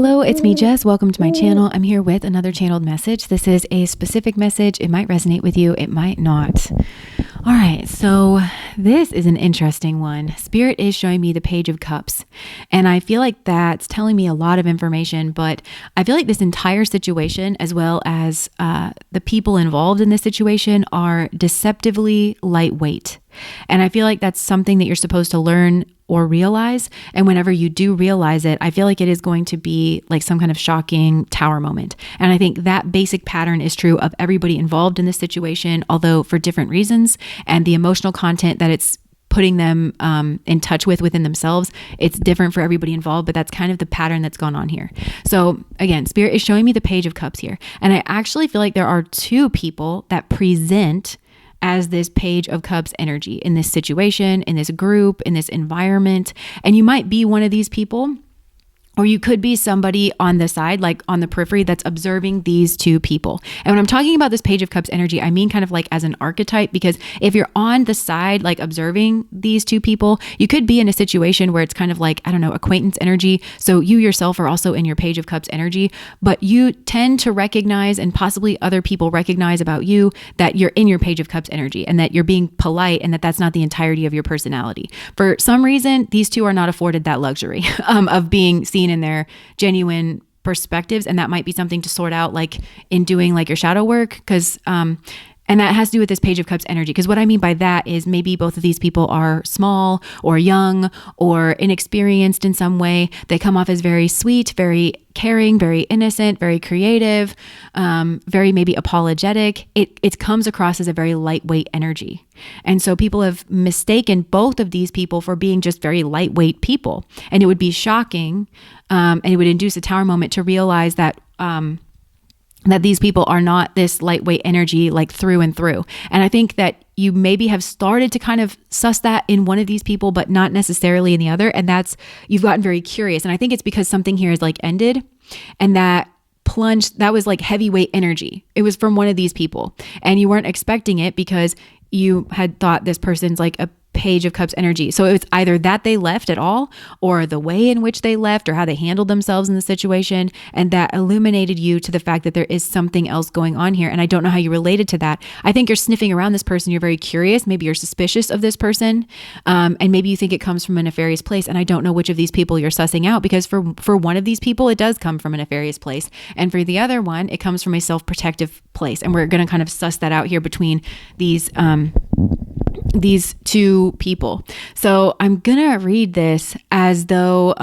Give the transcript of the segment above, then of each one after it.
Hello, it's me, Jess. Welcome to my channel. I'm here with another channeled message. This is a specific message. It might resonate with you. It might not. All right. So this is an interesting one. Spirit is showing me the Page of Cups. And I feel like that's telling me a lot of information, but I feel like this entire situation, as well as the people involved in this situation, are deceptively lightweight. And I feel like that's something that you're supposed to learn or realize. And whenever you do realize it, I feel like it is going to be like some kind of shocking tower moment. And I think that basic pattern is true of everybody involved in this situation, although for different reasons. And the emotional content that it's putting them in touch with within themselves, it's different for everybody involved, but that's kind of the pattern that's gone on here. So again, Spirit is showing me the Page of Cups here. And I actually feel like there are two people that present as this Page of Cups energy in this situation, in this group, in this environment. And you might be one of these people, or you could be somebody on the side, like on the periphery, that's observing these two people. And when I'm talking about this Page of Cups energy, I mean kind of like as an archetype, because if you're on the side, like observing these two people, you could be in a situation where it's kind of like, I don't know, acquaintance energy. So you yourself are also in your Page of Cups energy, but you tend to recognize, and possibly other people recognize about you, that you're in your Page of Cups energy and that you're being polite and that that's not the entirety of your personality. For some reason, these two are not afforded that luxury of being seen in their genuine perspectives. And that might be something to sort out, like in doing like your shadow work. And that has to do with this Page of Cups energy. Because what I mean by that is maybe both of these people are small or young or inexperienced in some way. They come off as very sweet, very caring, very innocent, very creative, very maybe apologetic. It comes across as a very lightweight energy. And so people have mistaken both of these people for being just very lightweight people. And it would be shocking, and it would induce a tower moment to realize that these people are not this lightweight energy, like through and through. And I think that you maybe have started to kind of suss that in one of these people, but not necessarily in the other. And that's, you've gotten very curious. And I think it's because something here is like ended, and that plunged, that was like heavyweight energy. It was from one of these people, and you weren't expecting it because you had thought this person's like a Page of Cups energy. So it's either that they left at all, or the way in which they left, or how they handled themselves in the situation. And that illuminated you to the fact that there is something else going on here. And I don't know how you related to that. I think you're sniffing around this person. You're very curious. Maybe you're suspicious of this person. And maybe you think it comes from a nefarious place. And I don't know which of these people you're sussing out, because for one of these people, it does come from a nefarious place. And for the other one, it comes from a self-protective place. And we're going to kind of suss that out here between these two people. So I'm gonna read this as though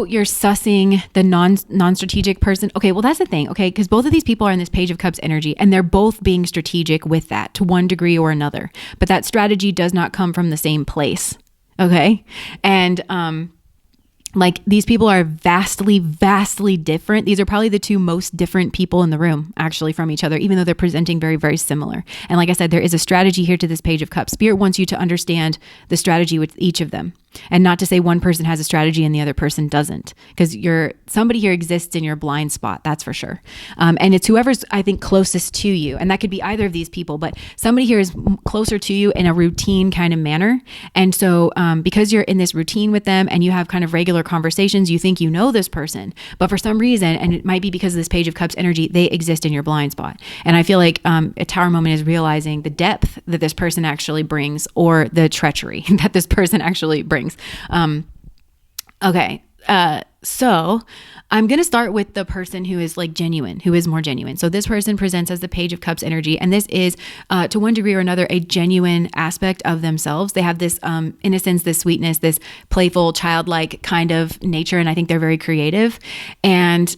you're sussing the non-strategic person. Okay, well, that's the thing, okay? Because both of these people are in this Page of Cups energy, and they're both being strategic with that to one degree or another. But that strategy does not come from the same place, okay? And like, these people are vastly, vastly different. These are probably the two most different people in the room, actually, from each other, even though they're presenting very, very similar. And like I said, there is a strategy here to this Page of Cups. Spirit wants you to understand the strategy with each of them. And not to say one person has a strategy and the other person doesn't, because somebody here exists in your blind spot, that's for sure. And it's whoever's, I think, closest to you. And that could be either of these people, but somebody here is closer to you in a routine kind of manner. And so because you're in this routine with them and you have kind of regular conversations, you think you know this person, but for some reason, and it might be because of this Page of Cups energy, they exist in your blind spot. And I feel like a tower moment is realizing the depth that this person actually brings, or the treachery that this person actually brings. Okay. So I'm going to start with the person who is like genuine, who is more genuine. So this person presents as the Page of Cups energy. And this is, to one degree or another, a genuine aspect of themselves. They have this innocence, this sweetness, this playful, childlike kind of nature. And I think they're very creative. And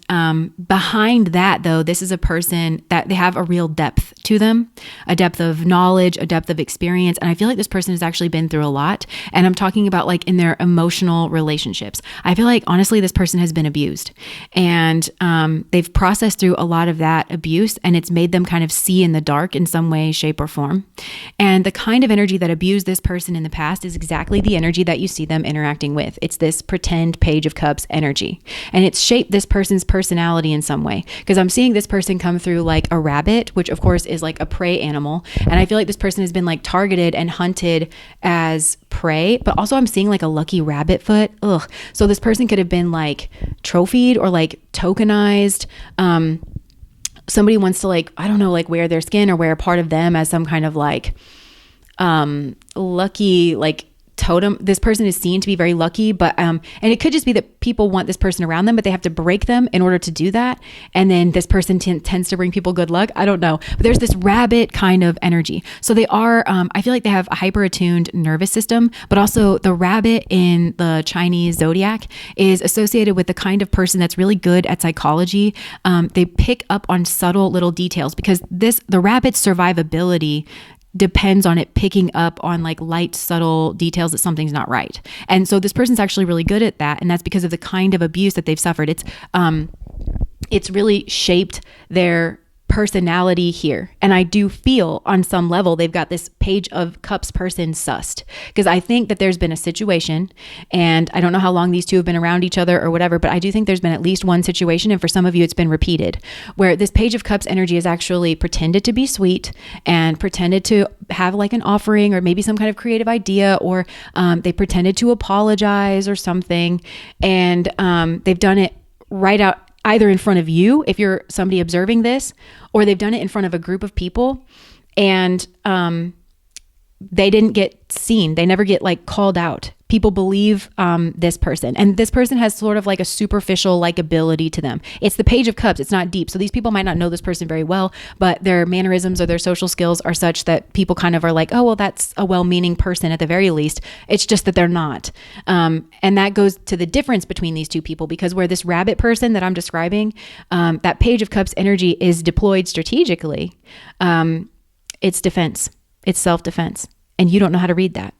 behind that, though, this is a person that they have a real depth to them, a depth of knowledge, a depth of experience. And I feel like this person has actually been through a lot. And I'm talking about like in their emotional relationships. I feel like, honestly, this person has been abused, and they've processed through a lot of that abuse, and it's made them kind of see in the dark in some way, shape, or form. And the kind of energy that abused this person in the past is exactly the energy that you see them interacting with. It's this pretend Page of Cups energy, and it's shaped this person's personality in some way, because I'm seeing this person come through like a rabbit, which of course is like a prey animal, and I feel like this person has been like targeted and hunted as prey, but also I'm seeing like a lucky rabbit foot. Ugh. So this person could have been like trophied or like tokenized. Somebody wants to like, I don't know, like wear their skin or wear a part of them as some kind of like lucky like totem. This person is seen to be very lucky, but and it could just be that people want this person around them, but they have to break them in order to do that. And then this person tends to bring people good luck. I don't know, but there's this rabbit kind of energy. So they are, I feel like they have a hyper attuned nervous system, but also the rabbit in the Chinese zodiac is associated with the kind of person that's really good at psychology. They pick up on subtle little details, because the rabbit's survivability depends on it picking up on like light, subtle details that something's not right. And so this person's actually really good at that. And that's because of the kind of abuse that they've suffered. It's really shaped their personality here. And I do feel on some level they've got this Page of Cups person sussed, because I think that there's been a situation, and I don't know how long these two have been around each other or whatever, but I do think there's been at least one situation, and for some of you it's been repeated, where this Page of Cups energy is actually pretended to be sweet and pretended to have like an offering or maybe some kind of creative idea, or they pretended to apologize or something, and they've done it right out either in front of you if you're somebody observing this, or they've done it in front of a group of people, and they didn't get seen. They never get like called out. People believe this person, and this person has sort of like a superficial likability to them. It's the Page of Cups. It's not deep. So these people might not know this person very well, but their mannerisms or their social skills are such that people kind of are like, oh, well, that's a well-meaning person at the very least. It's just that they're not. And that goes to the difference between these two people, because where this rabbit person that I'm describing, that Page of Cups energy is deployed strategically, it's defense. It's self-defense. And you don't know how to read that.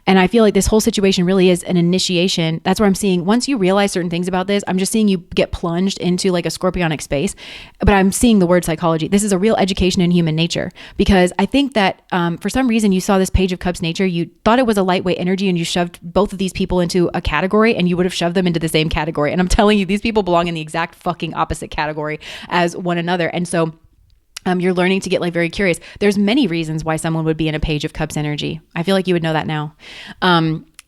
And I feel like this whole situation really is an initiation. That's where I'm seeing, once you realize certain things about this, I'm just seeing you get plunged into like a scorpionic space. But I'm seeing the word psychology. This is a real education in human nature, because I think that for some reason you saw this Page of Cups nature, you thought it was a lightweight energy, and you shoved both of these people into a category, and you would have shoved them into the same category. And I'm telling you, these people belong in the exact fucking opposite category as one another. And so you're learning to get like very curious. There's many reasons why someone would be in a Page of Cups energy. I feel like you would know that now.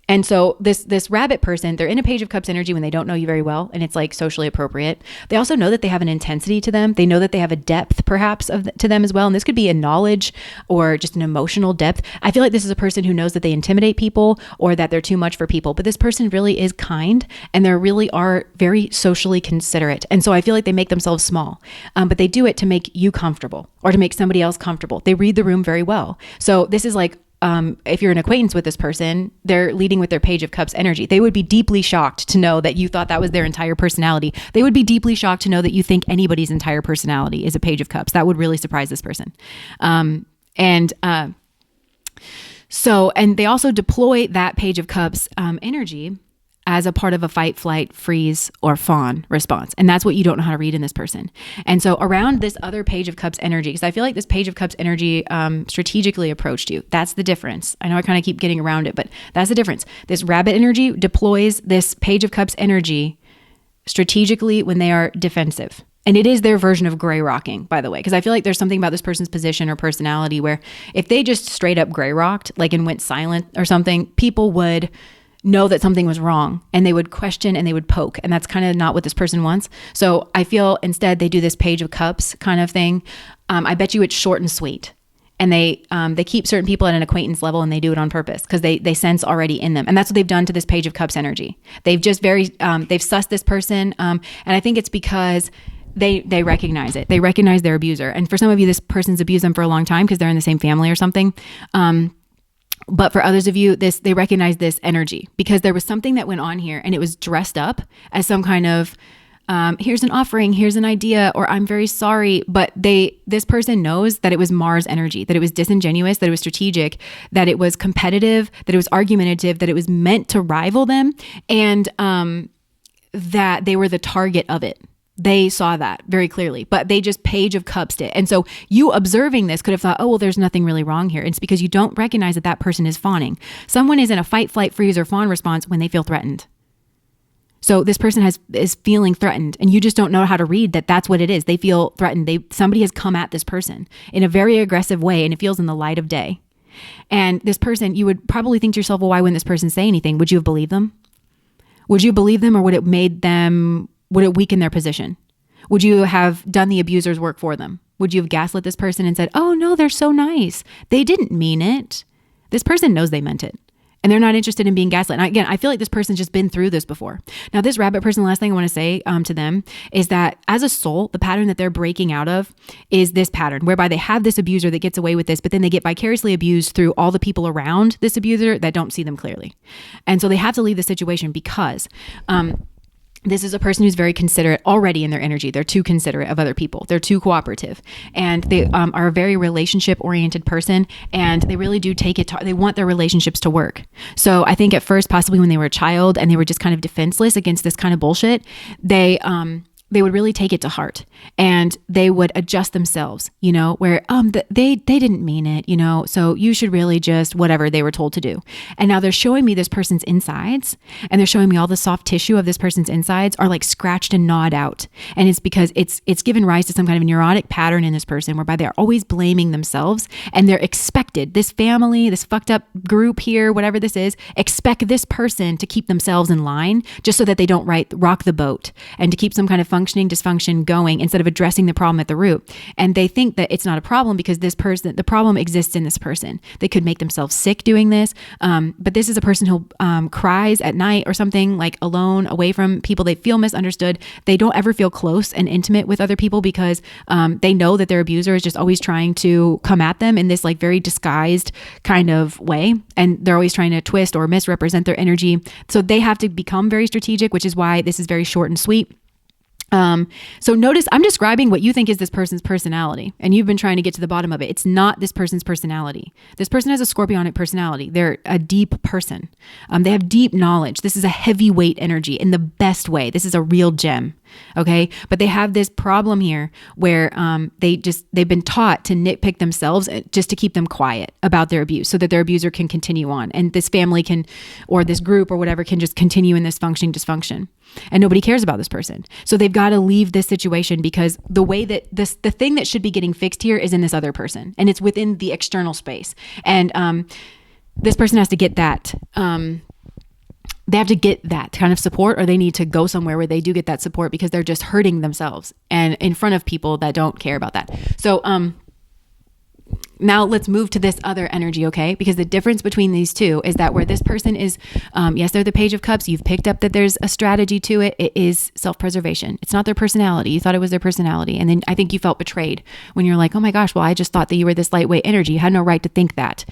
And so this rabbit person, they're in a Page of Cups energy when they don't know you very well, and it's like socially appropriate. They also know that they have an intensity to them. They know that they have a depth perhaps to them as well. And this could be a knowledge or just an emotional depth. I feel like this is a person who knows that they intimidate people or that they're too much for people, but this person really is kind, and they really are very socially considerate. And so I feel like they make themselves small, but they do it to make you comfortable or to make somebody else comfortable. They read the room very well. So this is like, if you're an acquaintance with this person, they're leading with their Page of Cups energy. They would be deeply shocked to know that you thought that was their entire personality. They would be deeply shocked to know that you think anybody's entire personality is a Page of Cups. That would really surprise this person. And they also deploy that Page of Cups energy as a part of a fight, flight, freeze, or fawn response. And that's what you don't know how to read in this person. And so around this other Page of Cups energy, because I feel like this Page of Cups energy strategically approached you. That's the difference. I know I kind of keep getting around it, but that's the difference. This rabbit energy deploys this Page of Cups energy strategically when they are defensive. And it is their version of gray rocking, by the way, because I feel like there's something about this person's position or personality where if they just straight up gray rocked, like and went silent or something, people would know that something was wrong, and they would question and they would poke, and that's kind of not what this person wants. So I feel instead they do this Page of Cups kind of thing. I bet you it's short and sweet, and they keep certain people at an acquaintance level, and they do it on purpose because they sense already in them, and that's what they've done to this Page of Cups energy. They've just they've sussed this person, and I think it's because they recognize it. They recognize their abuser, and for some of you, this person's abused them for a long time because they're in the same family or something. But for others of you, they recognize this energy because there was something that went on here, and it was dressed up as some kind of, here's an offering, here's an idea, or I'm very sorry. But this person knows that it was Mars energy, that it was disingenuous, that it was strategic, that it was competitive, that it was argumentative, that it was meant to rival them. And that they were the target of it. They saw that very clearly, but they just Page of Cups it. And so you observing this could have thought, oh, well, there's nothing really wrong here. It's because you don't recognize that that person is fawning. Someone is in a fight, flight, freeze, or fawn response when they feel threatened. So this person is feeling threatened, and you just don't know how to read that that's what it is. They feel threatened. Somebody has come at this person in a very aggressive way, and it feels in the light of day. And this person, you would probably think to yourself, well, why wouldn't this person say anything? Would you have believed them? Would you believe them, or would it weaken their position? Would you have done the abuser's work for them? Would you have gaslit this person and said, oh no, they're so nice. They didn't mean it. This person knows they meant it, and they're not interested in being gaslit. And again, I feel like this person's just been through this before. Now, this rabbit person, the last thing I want to say to them is that as a soul, the pattern that they're breaking out of is this pattern whereby they have this abuser that gets away with this, but then they get vicariously abused through all the people around this abuser that don't see them clearly. And so they have to leave the situation because this is a person who's very considerate already in their energy. They're too considerate of other people. They're too cooperative. And they are a very relationship-oriented person. And they really do take it they want their relationships to work. So I think at first, possibly when they were a child and they were just kind of defenseless against this kind of bullshit, they would really take it to heart, and they would adjust themselves, where they didn't mean it, so you should really just whatever they were told to do. And now they're showing me this person's insides, and they're showing me all the soft tissue of this person's insides are like scratched and gnawed out. And it's because it's given rise to some kind of neurotic pattern in this person whereby they're always blaming themselves, and they're expected, this family, this fucked up group here, whatever this is, expect this person to keep themselves in line just so that they don't rock the boat, and to keep some kind of functioning dysfunction going instead of addressing the problem at the root. And they think that it's not a problem because the problem exists in this person. They could make themselves sick doing this. But this is a person who cries at night or something, like alone, away from people. They feel misunderstood. They don't ever feel close and intimate with other people because they know that their abuser is just always trying to come at them in this like very disguised kind of way. And they're always trying to twist or misrepresent their energy. So they have to become very strategic, which is why this is very short and sweet. So notice I'm describing what you think is this person's personality, and you've been trying to get to the bottom of it. It's not this person's personality. This person has a scorpionic personality. They're a deep person. They have deep knowledge. This is a heavyweight energy in the best way. This is a real gem. Okay. But they have this problem here where, they've been taught to nitpick themselves just to keep them quiet about their abuse so that their abuser can continue on. And this family or this group or whatever can just continue in this functioning dysfunction. And nobody cares about this person. So they've got to leave this situation because the way that the thing that should be getting fixed here is in this other person, and it's within the external space. And, this person has to get that, they have to get that kind of support, or they need to go somewhere where they do get that support because they're just hurting themselves and in front of people that don't care about that. So, now let's move to this other energy, okay? Because the difference between these two is that where this person is, yes, they're the Page of Cups. You've picked up that there's a strategy to it. It is self-preservation. It's not their personality. You thought it was their personality. And then I think you felt betrayed when you're like, oh my gosh, well, I just thought that you were this lightweight energy. You had no right to think that.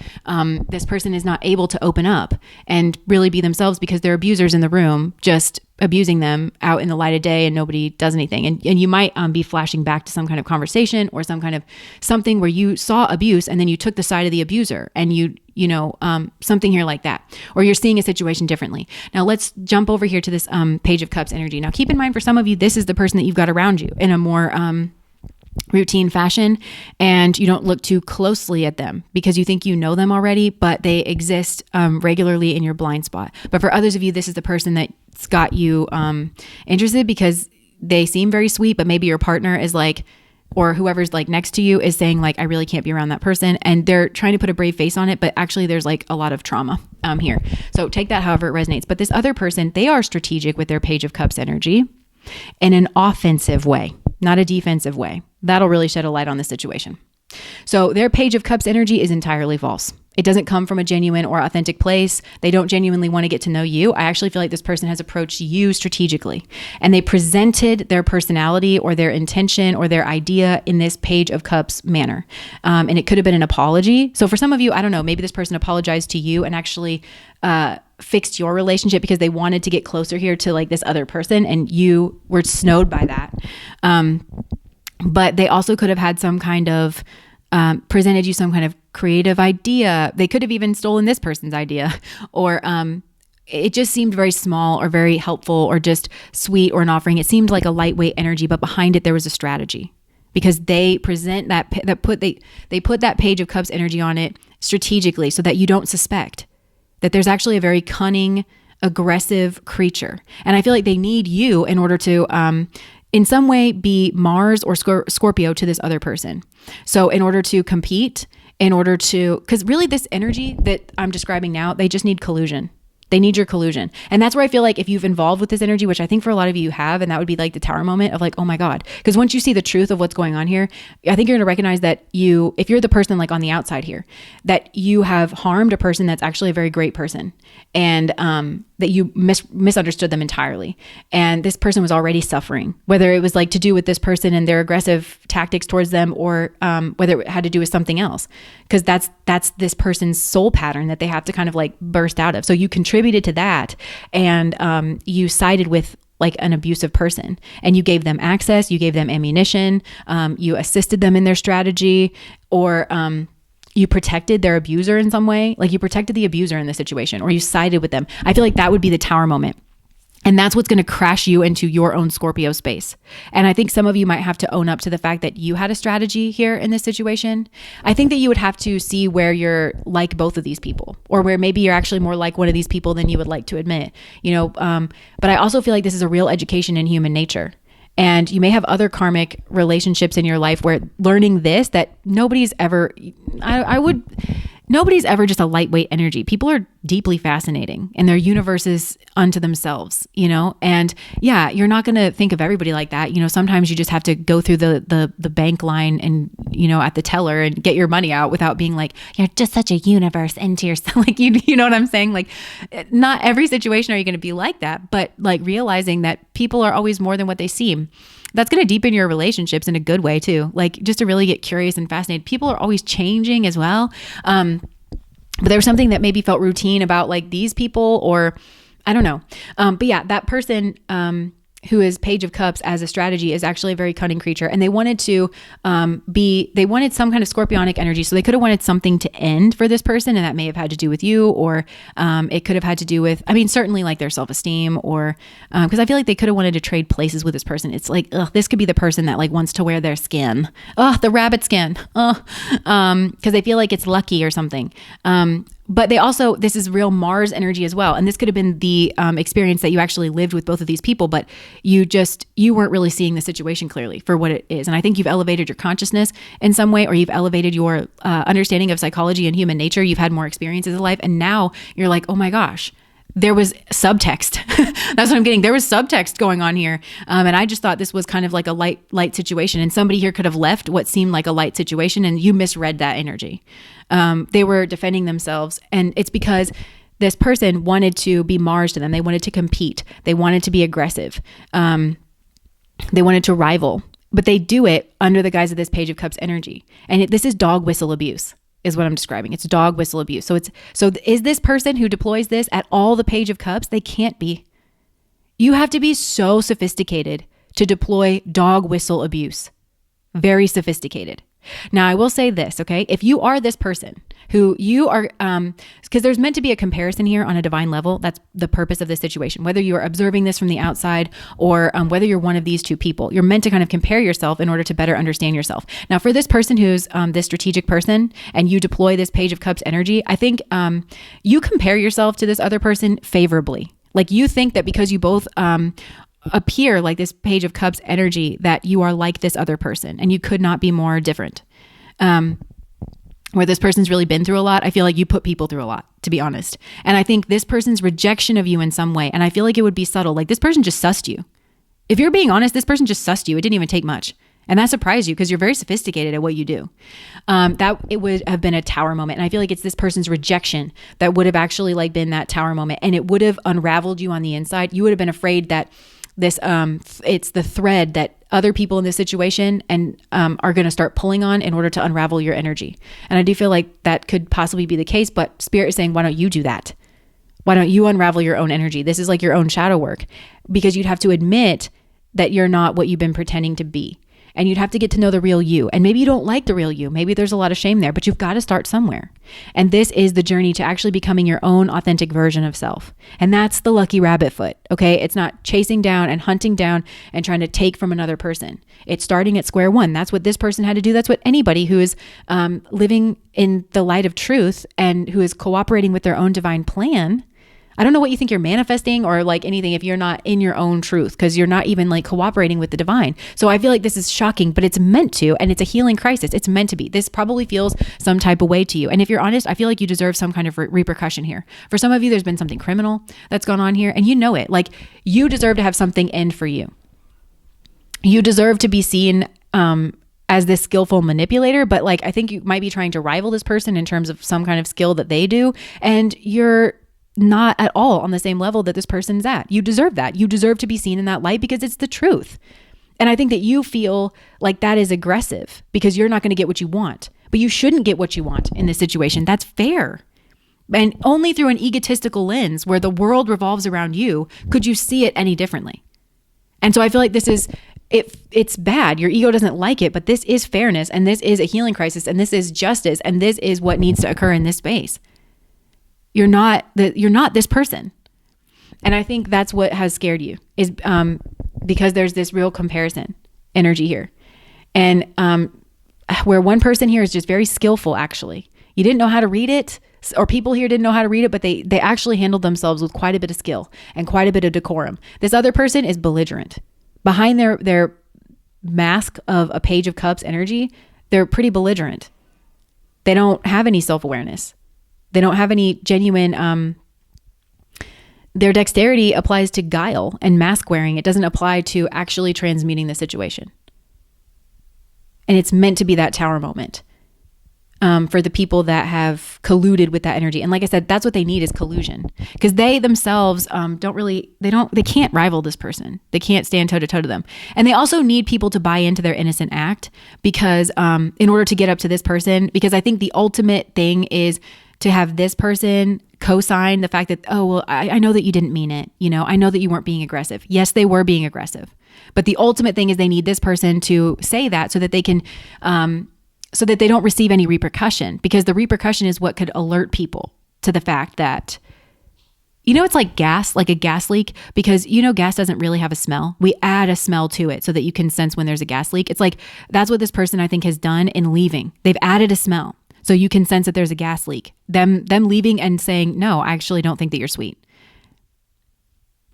This person is not able to open up and really be themselves because they're abusers in the room, just abusing them out in the light of day, and nobody does anything. And you might be flashing back to some kind of conversation or some kind of something where you saw abuse and then you took the side of the abuser, and something here like that, or you're seeing a situation differently. Now let's jump over here to this Page of Cups energy. Now keep in mind, for some of you, this is the person that you've got around you in a more routine fashion, and you don't look too closely at them because you think you know them already, but they exist regularly in your blind spot. But for others of you, this is the person that's got you interested because they seem very sweet, but maybe your partner is like, or whoever's like next to you is saying like, I really can't be around that person. And they're trying to put a brave face on it, but actually there's like a lot of trauma here. So take that however it resonates. But this other person, they are strategic with their Page of Cups energy in an offensive way, not a defensive way. That'll really shed a light on the situation. So their Page of Cups energy is entirely false. It doesn't come from a genuine or authentic place. They don't genuinely want to get to know you. I actually feel like this person has approached you strategically, and they presented their personality or their intention or their idea in this Page of Cups manner. And it could have been an apology. So for some of you, I don't know, maybe this person apologized to you and actually fixed your relationship because they wanted to get closer here to like this other person, and you were snowed by that. But they also could have had some kind of presented you some kind of creative idea. They could have even stolen this person's idea, or it just seemed very small or very helpful or just sweet or an offering. It seemed like a lightweight energy, but behind it there was a strategy, because they present they put that Page of Cups energy on it strategically so that you don't suspect that there's actually a very cunning, aggressive creature. And I feel like they need you in order to in some way be Mars or Scorpio to this other person. So in order to compete, because really this energy that I'm describing now, they just need collusion. They need your collusion. And that's where I feel like if you've involved with this energy, which I think for a lot of you have, and that would be like the tower moment of like, oh my God. Because once you see the truth of what's going on here, I think you're going to recognize that if you're the person like on the outside here, that you have harmed a person that's actually a very great person, and that you misunderstood them entirely. And this person was already suffering, whether it was like to do with this person and their aggressive tactics towards them, or whether it had to do with something else. Because that's this person's soul pattern that they have to kind of like burst out of. So you contributed to that, and you sided with like an abusive person, and you gave them access, you gave them ammunition, you assisted them in their strategy, or you protected their abuser in some way. Like you protected the abuser in this situation, or you sided with them. I feel like that would be the tower moment. And that's what's going to crash you into your own Scorpio space. And I think some of you might have to own up to the fact that you had a strategy here in this situation. I think that you would have to see where you're like both of these people, or where maybe you're actually more like one of these people than you would like to admit, but I also feel like this is a real education in human nature. And you may have other karmic relationships in your life where learning this, that nobody's ever just a lightweight energy. People are deeply fascinating, and their universes unto themselves, and yeah, you're not going to think of everybody like that. Sometimes you just have to go through the bank line and, at the teller and get your money out without being like, you're just such a universe into yourself. Like, you know what I'm saying? Like, not every situation are you going to be like that, but like realizing that people are always more than what they seem. That's going to deepen your relationships in a good way too. Like, just to really get curious and fascinated. People are always changing as well. But there was something that maybe felt routine about like these people, or I don't know. But yeah, that person who is Page of Cups as a strategy is actually a very cunning creature. And they wanted to they wanted some kind of scorpionic energy. So they could have wanted something to end for this person. And that may have had to do with you, or it could have had to do with, certainly like their self-esteem, or because I feel like they could have wanted to trade places with this person. It's like, this could be the person that like wants to wear their skin. The rabbit skin. Because they feel like it's lucky or something. But they also, this is real Mars energy as well. And this could have been the experience that you actually lived with both of these people, but you weren't really seeing the situation clearly for what it is. And I think you've elevated your consciousness in some way, or you've elevated your understanding of psychology and human nature. You've had more experiences in life. And now you're like, oh my gosh, there was subtext. That's what I'm getting. There was subtext going on here. And I just thought this was kind of like a light situation. And somebody here could have left what seemed like a light situation, and you misread that energy. They were defending themselves. And it's because this person wanted to be Mars to them. They wanted to compete. They wanted to be aggressive. They wanted to rival. But they do it under the guise of this Page of Cups energy. And this is dog whistle abuse, is what I'm describing. It's dog whistle abuse. So is this person who deploys this at all the Page of Cups? They can't be. You have to be so sophisticated to deploy dog whistle abuse. Very sophisticated. Now, I will say this, okay? If you are this person who you are, because there's meant to be a comparison here on a divine level. That's the purpose of this situation. Whether you are observing this from the outside, or whether you're one of these two people, you're meant to kind of compare yourself in order to better understand yourself. Now, for this person who's this strategic person, and you deploy this Page of Cups energy, I think you compare yourself to this other person favorably. Like, you think that because you both appear like this Page of Cups energy, that you are like this other person, and you could not be more different. Where this person's really been through a lot, I feel like you put people through a lot, to be honest. And I think this person's rejection of you in some way, and I feel like it would be subtle, like this person just sussed you. If you're being honest, this person just sussed you. It didn't even take much. And that surprised you because you're very sophisticated at what you do. That it would have been a tower moment. And I feel like it's this person's rejection that would have actually like been that tower moment. And it would have unraveled you on the inside. You would have been afraid that this, it's the thread that other people in this situation and are going to start pulling on in order to unravel your energy. And I do feel like that could possibly be the case, but Spirit is saying, why don't you do that? Why don't you unravel your own energy? This is like your own shadow work, because you'd have to admit that you're not what you've been pretending to be. and you'd have to get to know the real you. And maybe you don't like the real you. Maybe there's a lot of shame there, but you've got to start somewhere. And this is the journey to actually becoming your own authentic version of self. And that's the lucky rabbit foot. Okay. It's not chasing down and hunting down and trying to take from another person. It's starting at square one. That's what this person had to do. That's what anybody who is living in the light of truth and who is cooperating with their own divine plan. I don't know what you think you're manifesting or like anything if you're not in your own truth, because you're not even like cooperating with the divine. So I feel like this is shocking, but it's meant to, and it's a healing crisis. It's meant to be. This probably feels some type of way to you. And if you're honest, I feel like you deserve some kind of repercussion here. For some of you, there's been something criminal that's gone on here, and you know it. Like, you deserve to have something end for you. You deserve to be seen as this skillful manipulator, but like, I think you might be trying to rival this person in terms of some kind of skill that they do, and you're not at all on the same level that this person's at. You deserve that. You deserve to be seen in that light because it's the truth. And I think that you feel like that is aggressive because you're not going to get what you want, but you shouldn't get what you want in this situation. That's fair. And only through an egotistical lens where the world revolves around you could you see it any differently. And so I feel like this is, it's bad. Your ego doesn't like it, but this is fairness, and this is a healing crisis, and this is justice, and this is what needs to occur in this space. You're not this person. And I think that's what has scared you, is because there's this real comparison energy here. And where one person here is just very skillful, actually. You didn't know how to read it, or people here didn't know how to read it, but they actually handled themselves with quite a bit of skill and quite a bit of decorum. This other person is belligerent. Behind their mask of a Page of Cups energy, they're pretty belligerent. They don't have any self-awareness. They don't have any genuine, their dexterity applies to guile and mask wearing. It doesn't apply to actually transmuting the situation. And it's meant to be that tower moment for the people that have colluded with that energy. And like I said, that's what they need, is collusion, because they themselves they can't rival this person. They can't stand toe to toe to them. And they also need people to buy into their innocent act because in order to get up to this person, because I think the ultimate thing is to have this person co-sign the fact that, oh, well, I know that you didn't mean it. You know, I know that you weren't being aggressive. Yes, they were being aggressive. But the ultimate thing is they need this person to say that so that they can, so that they don't receive any repercussion, because the repercussion is what could alert people to the fact that, you know, it's like gas, like a gas leak, because, you know, gas doesn't really have a smell. We add a smell to it so that you can sense when there's a gas leak. It's like, that's what this person, I think, has done in leaving. They've added a smell. So you can sense that there's a gas leak. Them leaving and saying, no, I actually don't think that you're sweet.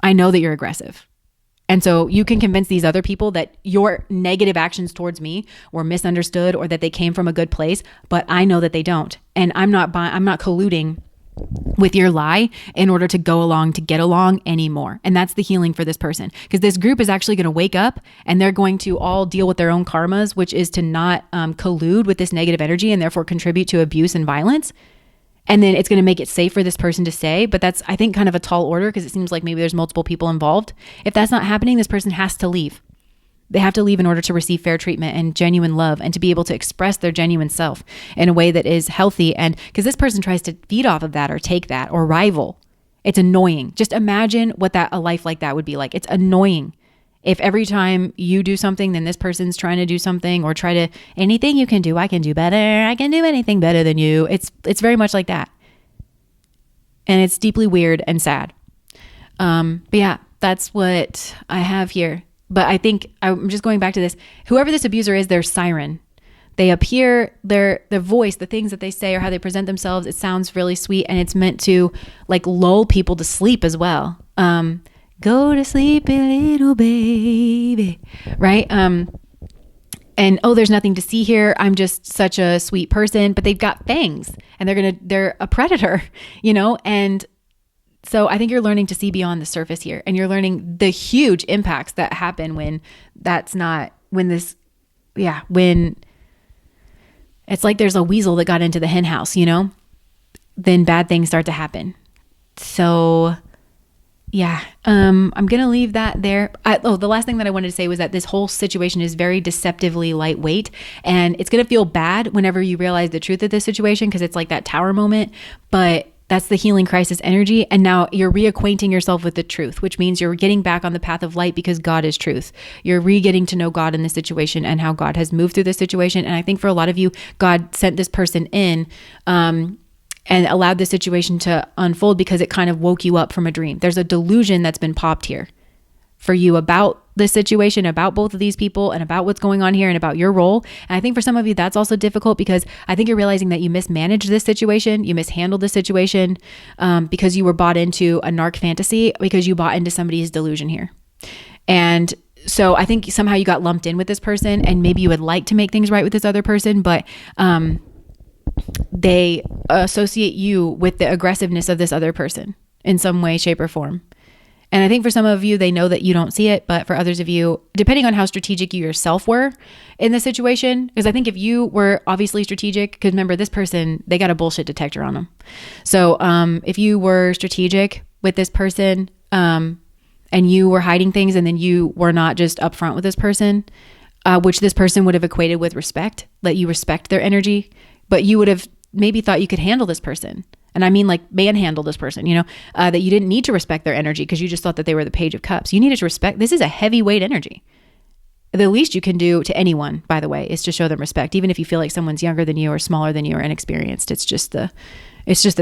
I know that you're aggressive. And so you can convince these other people that your negative actions towards me were misunderstood or that they came from a good place, but I know that they don't. And I'm not colluding with your lie in order to go along, to get along anymore. And that's the healing for this person, because this group is actually going to wake up and they're going to all deal with their own karmas, which is to not collude with this negative energy and therefore contribute to abuse and violence. And then it's going to make it safe for this person to stay. But that's, I think, kind of a tall order, because it seems like maybe there's multiple people involved. If that's not happening, this person has to leave. They have to leave in order to receive fair treatment and genuine love, and to be able to express their genuine self in a way that is healthy. And because this person tries to feed off of that or take that or rival, it's annoying. Just imagine what a life like that would be like. It's annoying if every time you do something, then this person's trying to do something, or try to, anything you can do, I can do better. I can do anything better than you. It's very much like that. And it's deeply weird and sad. But yeah, that's what I have here. But I think I'm just going back to this. Whoever this abuser is, they're Siren. They appear, their voice, the things that they say or how they present themselves, it sounds really sweet, and it's meant to like lull people to sleep as well. Go to sleep, little baby, right? And oh, there's nothing to see here. I'm just such a sweet person, but they've got fangs, and they're a predator, you know? And so I think you're learning to see beyond the surface here, and you're learning the huge impacts that happen when it's like there's a weasel that got into the hen house, you know, then bad things start to happen. So yeah, I'm going to leave that there. The last thing that I wanted to say was that this whole situation is very deceptively lightweight, and it's going to feel bad whenever you realize the truth of this situation, because it's like that tower moment, but That's the healing crisis energy. And now you're reacquainting yourself with the truth, which means you're getting back on the path of light because God is truth. You're re-getting to know God in this situation and how God has moved through this situation. And I think for a lot of you, God sent this person in and allowed the situation to unfold because it kind of woke you up from a dream. There's a delusion that's been popped here for you about this situation, about both of these people and about what's going on here and about your role. And I think for some of you, that's also difficult because I think you're realizing that you mismanaged this situation, you mishandled this situation because you were bought into a narc fantasy, because you bought into somebody's delusion here. And so I think somehow you got lumped in with this person and maybe you would like to make things right with this other person, but they associate you with the aggressiveness of this other person in some way, shape, or form. And I think for some of you, they know that you don't see it, but for others of you, depending on how strategic you yourself were in the situation, because I think if you were obviously strategic, because remember this person, they got a bullshit detector on them. So if you were strategic with this person and you were hiding things and then you were not just upfront with this person, which this person would have equated with respect, let you respect their energy, but you would have maybe thought you could handle this person. And I mean like manhandle this person, that you didn't need to respect their energy because you just thought that they were the Page of Cups. You needed to respect. This is a heavyweight energy. The least you can do to anyone, by the way, is to show them respect. Even if you feel like someone's younger than you or smaller than you or inexperienced, it's just the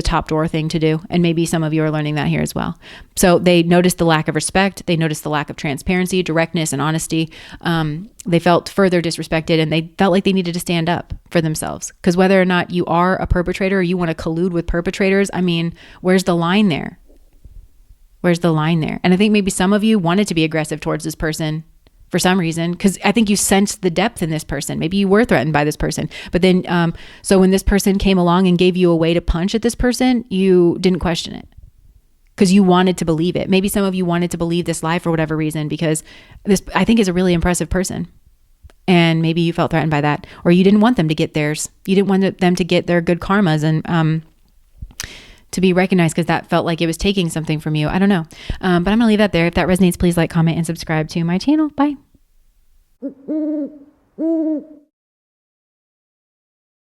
top drawer thing to do. And maybe some of you are learning that here as well. So they noticed the lack of respect. They noticed the lack of transparency, directness, and honesty. They felt further disrespected and they felt like they needed to stand up for themselves. Because whether or not you are a perpetrator or you want to collude with perpetrators, I mean, where's the line there? Where's the line there? And I think maybe some of you wanted to be aggressive towards this person for some reason, because I think you sensed the depth in this person. Maybe you were threatened by this person. But then, so when this person came along and gave you a way to punch at this person, you didn't question it because you wanted to believe it. Maybe some of you wanted to believe this lie for whatever reason, because this, I think, is a really impressive person. And maybe you felt threatened by that, or you didn't want them to get theirs. You didn't want them to get their good karmas and to be recognized because that felt like it was taking something from you. I don't know. But I'm going to leave that there. If that resonates, please like, comment, and subscribe to my channel. Bye.